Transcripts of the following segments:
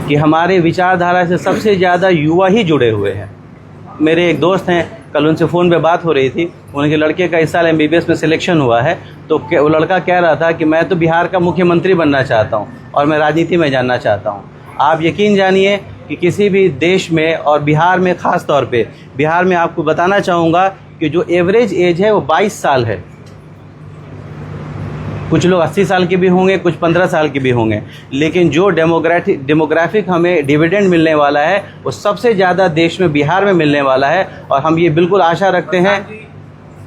कि हमारे विचारधारा से सबसे ज़्यादा युवा ही जुड़े हुए हैं। मेरे एक दोस्त हैं, कल उनसे फ़ोन पे बात हो रही थी, उनके लड़के का इस साल MBBS में सिलेक्शन हुआ है, तो वो लड़का कह रहा था कि मैं तो बिहार का मुख्यमंत्री बनना चाहता हूँ और मैं राजनीति में जानना चाहता हूँ। आप यकीन जानिए कि किसी भी देश में और बिहार में ख़ास तौर पे बिहार में आपको बताना चाहूँगा कि जो एवरेज एज है वो 22 साल है। कुछ लोग 80 साल के भी होंगे, कुछ 15 साल के भी होंगे, लेकिन जो डेमोग्राफिक हमें डिविडेंड मिलने वाला है वो सबसे ज़्यादा देश में बिहार में मिलने वाला है। और हम ये बिल्कुल आशा रखते हैं।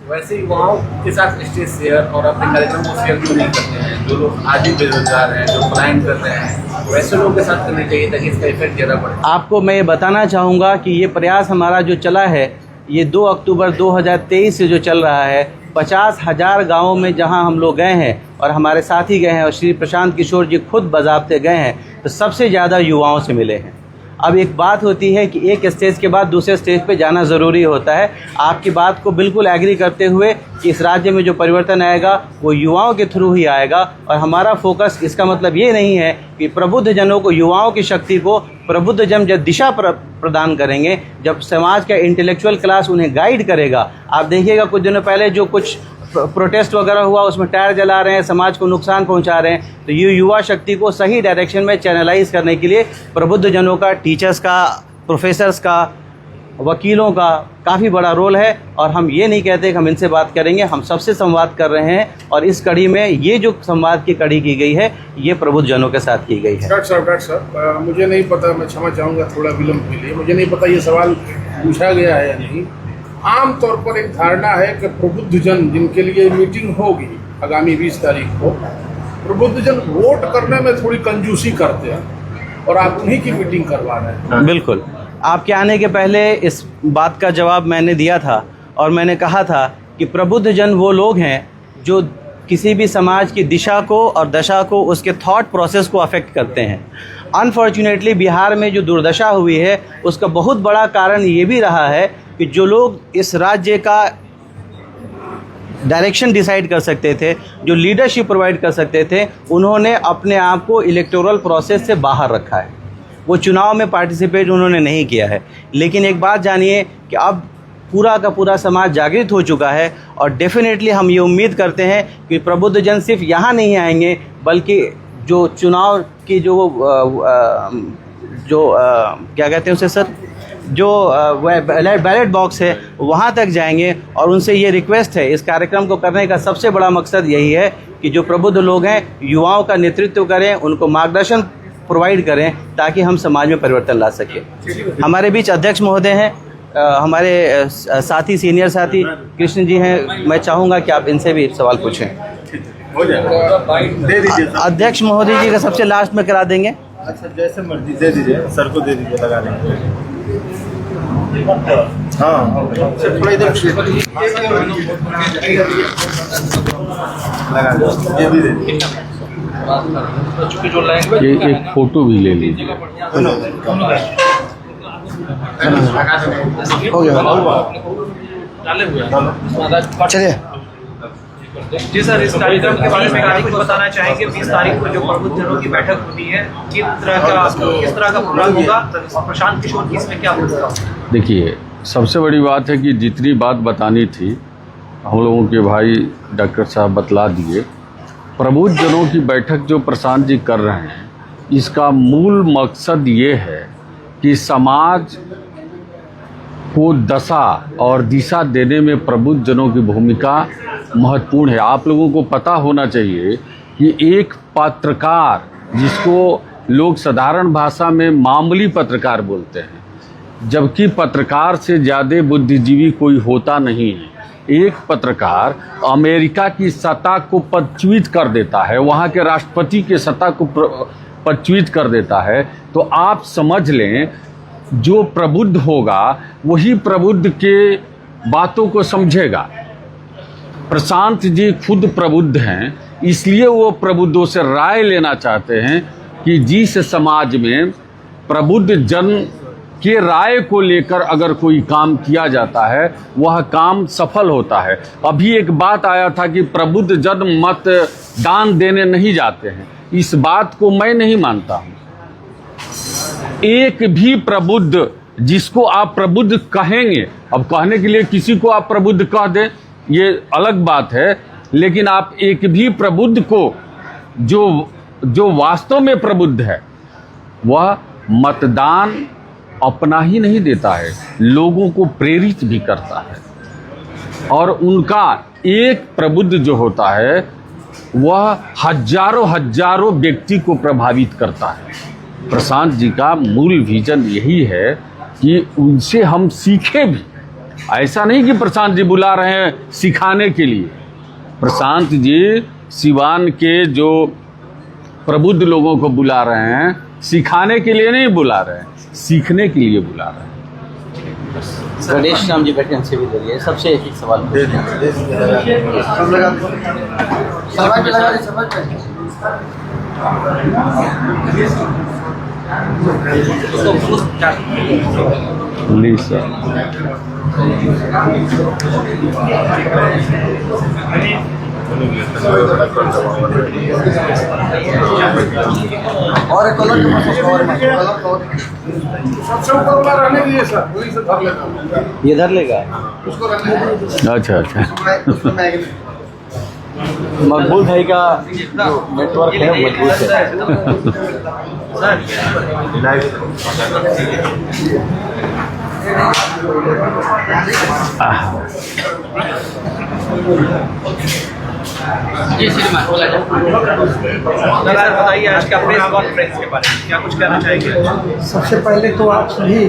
वैसे युवाओं के साथ स्टेज शेयर और अपने कार्यक्रम को शेयर क्यों नहीं करते हैं? जो लोग आज भी बेरोजगार हैं, जो पलायन कर रहे हैं, वैसे लोगों के साथ करना चाहिए ताकि इसका इफेक्ट ज़्यादा पड़े। आपको मैं ये बताना चाहूँगा कि ये प्रयास हमारा जो चला है, ये 2 अक्टूबर 2023 से जो चल रहा है, 50,000 गाँवों में जहाँ हम लोग गए हैं और हमारे साथी गए हैं और श्री प्रशांत किशोर जी खुद बज़ाब्ते गए हैं, तो सबसे ज़्यादा युवाओं से मिले हैं। अब एक बात होती है कि एक स्टेज के बाद दूसरे स्टेज पे जाना ज़रूरी होता है। आपकी बात को बिल्कुल एग्री करते हुए कि इस राज्य में जो परिवर्तन आएगा वो युवाओं के थ्रू ही आएगा। और हमारा फोकस, इसका मतलब ये नहीं है कि प्रबुद्ध जनों को, युवाओं की शक्ति को प्रबुद्ध जन जब दिशा प्रदान करेंगे, जब समाज का इंटेलेक्चुअल क्लास उन्हें गाइड करेगा। आप देखिएगा कुछ दिनों पहले जो कुछ प्रोटेस्ट वगैरह हुआ, उसमें टायर जला रहे हैं, समाज को नुकसान पहुंचा रहे हैं, तो ये युवा शक्ति को सही डायरेक्शन में चैनलाइज करने के लिए प्रबुद्ध जनों का, टीचर्स का, प्रोफेसर्स का, वकीलों का काफ़ी बड़ा रोल है। और हम ये नहीं कहते कि हम इनसे बात करेंगे, हम सबसे संवाद कर रहे हैं। और इस कड़ी में ये जो संवाद की कड़ी की गई है, ये प्रबुद्ध जनों के साथ की गई है। डॉक्टर साहब, मुझे नहीं पता, मैं क्षमा चाहूँगा थोड़ा विलम्ब के लिए, मुझे नहीं पता ये सवाल पूछा गया है या नहीं। आम तौर पर एक धारणा है कि प्रबुद्ध जन जिनके लिए मीटिंग होगी आगामी 20 तारीख को, प्रबुद्ध जन वोट करने में थोड़ी कंजूसी करते हैं और आप उन्हीं की मीटिंग करवा रहे हैं। बिल्कुल, आपके आने के पहले इस बात का जवाब मैंने दिया था और मैंने कहा था कि प्रबुद्ध जन वो लोग हैं जो किसी भी समाज की दिशा को और दशा को, उसके थॉट प्रोसेस को अफेक्ट करते हैं। अनफॉर्चुनेटली बिहार में जो दुर्दशा हुई है, उसका बहुत बड़ा कारण ये भी रहा है कि जो लोग इस राज्य का डायरेक्शन डिसाइड कर सकते थे, जो लीडरशिप प्रोवाइड कर सकते थे, उन्होंने अपने आप को इलेक्टोरल प्रोसेस से बाहर रखा है। वो चुनाव में पार्टिसिपेट उन्होंने नहीं किया है। लेकिन एक बात जानिए कि अब पूरा का पूरा समाज जागृत हो चुका है और डेफिनेटली हम ये उम्मीद करते हैं कि प्रबुद्ध जन सिर्फ यहाँ नहीं आएंगे, बल्कि जो चुनाव की क्या कहते हैं उसे सर, जो बैलेट बॉक्स है, वहाँ तक जाएंगे। और उनसे ये रिक्वेस्ट है, इस कार्यक्रम को करने का सबसे बड़ा मकसद यही है कि जो प्रबुद्ध लोग हैं, युवाओं का नेतृत्व करें, उनको मार्गदर्शन प्रोवाइड करें, ताकि हम समाज में परिवर्तन ला सकें। हमारे बीच अध्यक्ष महोदय हैं, हमारे साथी, सीनियर साथी कृष्ण जी हैं। मैं चाहूँगा कि आप इनसे भी सवाल पूछें। अध्यक्ष महोदय जी का सबसे लास्ट में करा देंगे। अच्छा, जैसे मर्जी दे दीजिए, सर को दे दीजिए, लगा देंगे। हाँ, थोड़ा इधर लगा दीजिए, ये भी दे दीजिए। ये एक फोटो भी ले लीजिए। हो गया, चलिए। जी सर, इस कार्यक्रम के बारे में कुछ बताना चाहेंगे? 20 तारीख को जो प्रबुद्ध जनों की बैठक होनी है, किस तरह का प्रोग्राम होगा? प्रशांत किशोर की इसमें क्या होगा? देखिए, सबसे बड़ी बात है कि जितनी बात बतानी थी हम लोगों के भाई डॉक्टर साहब बतला दिए। प्रबुद्ध जनों की बैठक जो प्रशांत जी कर रहे हैं, इसका मूल मकसद ये है कि समाज को दशा और दिशा देने में प्रबुद्ध जनों की भूमिका महत्वपूर्ण है। आप लोगों को पता होना चाहिए कि एक पत्रकार, जिसको लोग साधारण भाषा में मामूली पत्रकार बोलते हैं, जबकि पत्रकार से ज़्यादा बुद्धिजीवी कोई होता नहीं है। एक पत्रकार अमेरिका की सत्ता को पदच्युत कर देता है, वहाँ के राष्ट्रपति के सत्ता को पदच्युत कर देता है। तो आप समझ लें, जो प्रबुद्ध होगा वही प्रबुद्ध के बातों को समझेगा। प्रशांत जी खुद प्रबुद्ध हैं, इसलिए वो प्रबुद्धों से राय लेना चाहते हैं कि जिस समाज में प्रबुद्ध जन के राय को लेकर अगर कोई काम किया जाता है, वह काम सफल होता है। अभी एक बात आया था कि प्रबुद्ध जन मतदान देने नहीं जाते हैं। इस बात को मैं नहीं मानता हूँ। एक भी प्रबुद्ध, जिसको आप प्रबुद्ध कहेंगे, अब कहने के लिए किसी को आप प्रबुद्ध कह दें ये अलग बात है, लेकिन आप एक भी प्रबुद्ध को जो वास्तव में प्रबुद्ध है वह मतदान अपना ही नहीं देता है, लोगों को प्रेरित भी करता है। और उनका एक प्रबुद्ध जो होता है वह हजारों व्यक्ति को प्रभावित करता है। प्रशांत जी का मूल विजन यही है कि उनसे हम सीखें भी। ऐसा नहीं कि प्रशांत जी बुला रहे हैं सिखाने के लिए। प्रशांत जी सिवान के जो प्रबुद्ध लोगों को बुला रहे हैं, सिखाने के लिए नहीं बुला रहे हैं, सीखने के लिए बुला रहे हैं। गणेश राम जी बैठे, हमसे भी बोलिए, सबसे एक सवाल प्लीज सर। और एक कलर सबसे ऊपर वाला रहने दीजिए सर, वही से धर लेना, ये धर लेगा। उसको रहने दीजिए। अच्छा मकबूल भाई का जो नेटवर्क है मजबूत जी श्रीमान बताइए आज का प्रेस कॉन्फ्रेंस के बारे में क्या कुछ कहना चाहेंगे? सबसे पहले तो आप सभी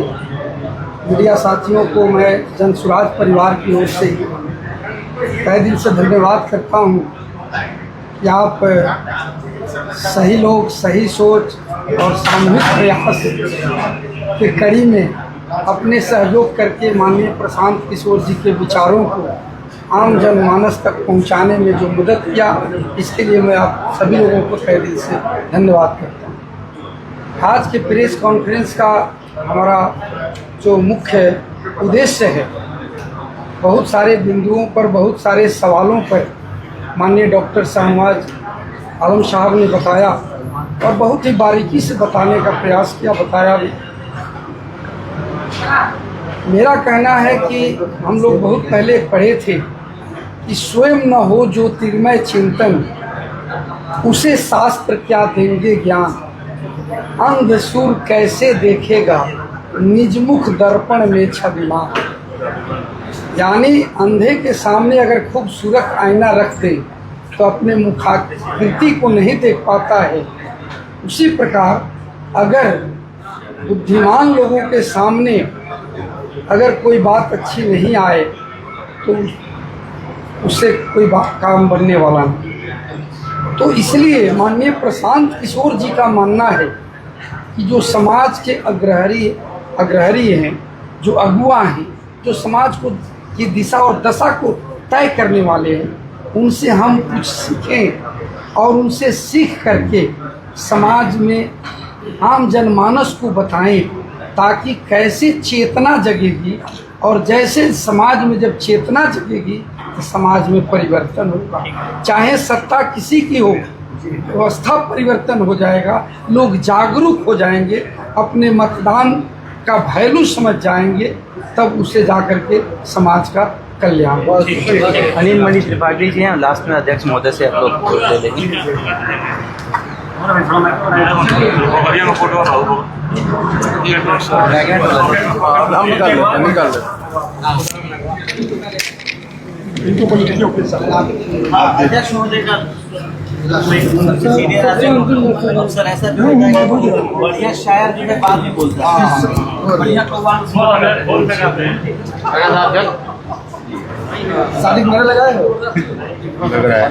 मीडिया साथियों को मैं जन स्वराज परिवार की ओर से तहे दिल से धन्यवाद करता हूँ कि आप सही लोग, सही सोच और सामूहिक प्रयास के कड़ी में अपने सहयोग करके माननीय प्रशांत किशोर जी के विचारों को आम जनमानस तक पहुंचाने में जो मदद किया, इसके लिए मैं आप सभी लोगों को तहे दिल से धन्यवाद करता हूं। आज के प्रेस कॉन्फ्रेंस का हमारा जो मुख्य उद्देश्य है, बहुत सारे बिंदुओं पर, बहुत सारे सवालों पर माननीय डॉक्टर शाहनवाज आलम साहब ने बताया और बहुत ही बारीकी से बताने का प्रयास किया, बताया भी। मेरा कहना है कि हम लोग बहुत पहले पढ़े थे कि स्वयं न हो ज्योतिर्मय चिंतन, उसे शास्त्र क्या देंगे ज्ञान, अंध सुर कैसे देखेगा निज मुख दर्पण में छविमान। यानी अंधे के सामने अगर खूबसूरत आईना रख दे तो अपने मुखाकृति को नहीं देख पाता है। उसी प्रकार अगर बुद्धिमान लोगों के सामने अगर कोई बात अच्छी नहीं आए तो उससे कोई बात काम बनने वाला नहीं। तो इसलिए माननीय प्रशांत किशोर जी का मानना है कि जो समाज के अग्रहरी हैं, जो अगुआ हैं, जो समाज को की दिशा और दशा को तय करने वाले हैं, उनसे हम कुछ सीखें और उनसे सीख करके समाज में आम जनमानस को बताएं ताकि कैसे चेतना जगेगी, और जैसे समाज में जब चेतना जगेगी तो समाज में परिवर्तन होगा। चाहे सत्ता किसी की हो, व्यवस्था परिवर्तन हो जाएगा, लोग जागरूक हो जाएंगे, अपने मतदान का वैल्यू समझ जाएंगे, तब उसे जाकर के समाज का कल्याण। अनिल मणि त्रिपाठी जी हैं, लास्ट में अध्यक्ष महोदय से आप लोग वोट ले लेंगे। निकाल अध्यक्ष महोदय का अक्सर ऐसा भी होता है कि बढ़िया शायर जो है बाद में बोलता है, बढ़िया शादी मेरा लगाए हो लग रहा है।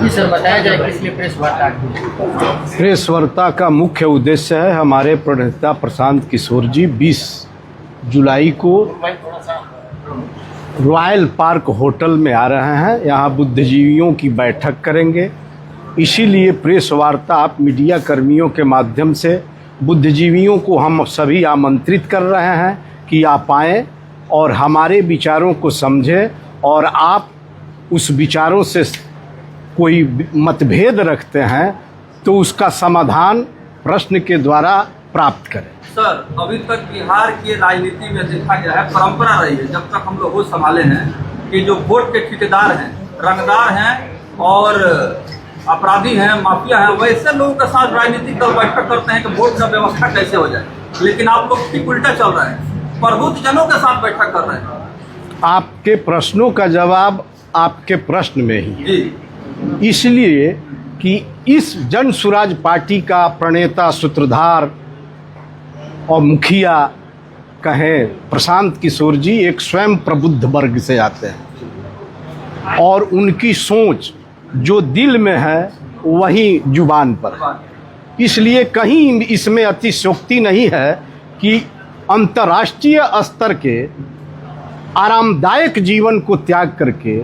सर बताया जाए किस लिए प्रेस वार्ता की? प्रेस वार्ता का मुख्य उद्देश्य है, हमारे प्रणेता प्रशांत किशोर जी 20 जुलाई को रॉयल पार्क होटल में आ रहे हैं। यहाँ बुद्धिजीवियों की बैठक करेंगे। इसीलिए प्रेस वार्ता आप मीडिया कर्मियों के माध्यम से बुद्धिजीवियों को हम सभी आमंत्रित कर रहे हैं कि आप आएँ और हमारे विचारों को समझें, और आप उस विचारों से कोई मतभेद रखते हैं तो उसका समाधान प्रश्न के द्वारा प्राप्त करें। सर, अभी तक बिहार की राजनीति में देखा गया है, परंपरा रही है जब तक हम लोग होश संभाले हैं कि जो वोट के ठेकेदार हैं, रंगदार हैं और अपराधी हैं, माफिया हैं, वैसे लोगों के साथ राजनीतिक दल बैठक करते हैं कि वोट का व्यवस्था कैसे हो जाए। लेकिन आप लोग ठीक उल्टा चल रहे हैं, प्रबुद्ध जनों के साथ बैठक कर रहे हैं। आपके प्रश्नों का जवाब आपके प्रश्न में ही है, जी। इसलिए कि इस जन सुराज पार्टी का प्रणेता, सूत्रधार और मुखिया कहें प्रशांत किशोर जी एक स्वयं प्रबुद्ध वर्ग से आते हैं, और उनकी सोच जो दिल में है वही जुबान पर है। इसलिए कहीं इसमें अतिशयोक्ति नहीं है कि अंतर्राष्ट्रीय स्तर के आरामदायक जीवन को त्याग करके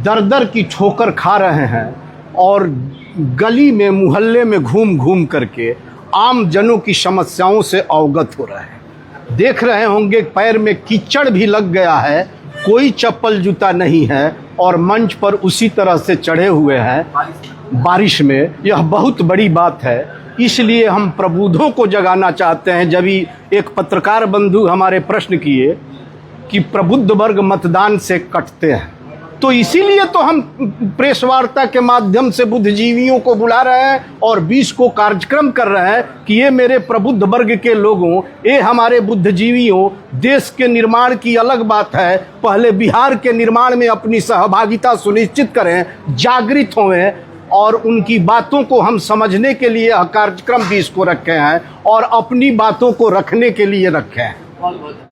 दर दर की ठोकर खा रहे हैं और गली में, मोहल्ले में घूम घूम करके आम जनों की समस्याओं से अवगत हो रहे हैं। देख रहे होंगे पैर में कीचड़ भी लग गया है, कोई चप्पल जूता नहीं है, और मंच पर उसी तरह से चढ़े हुए हैं बारिश में। यह बहुत बड़ी बात है। इसलिए हम प्रबुद्धों को जगाना चाहते हैं। जब ही एक पत्रकार बंधु हमारे प्रश्न किए कि प्रबुद्ध वर्ग मतदान से कटते हैं, तो इसीलिए तो हम प्रेस वार्ता के माध्यम से बुद्धिजीवियों को बुला रहे हैं और 20 को कार्यक्रम कर रहे हैं कि ये मेरे प्रबुद्ध वर्ग के लोगों, ये हमारे बुद्धिजीवियों, देश के निर्माण की अलग बात है, पहले बिहार के निर्माण में अपनी सहभागिता सुनिश्चित करें, जागृत हों, और उनकी बातों को हम समझने के लिए कार्यक्रम 20 को रखे हैं और अपनी बातों को रखने के लिए रखे हैं।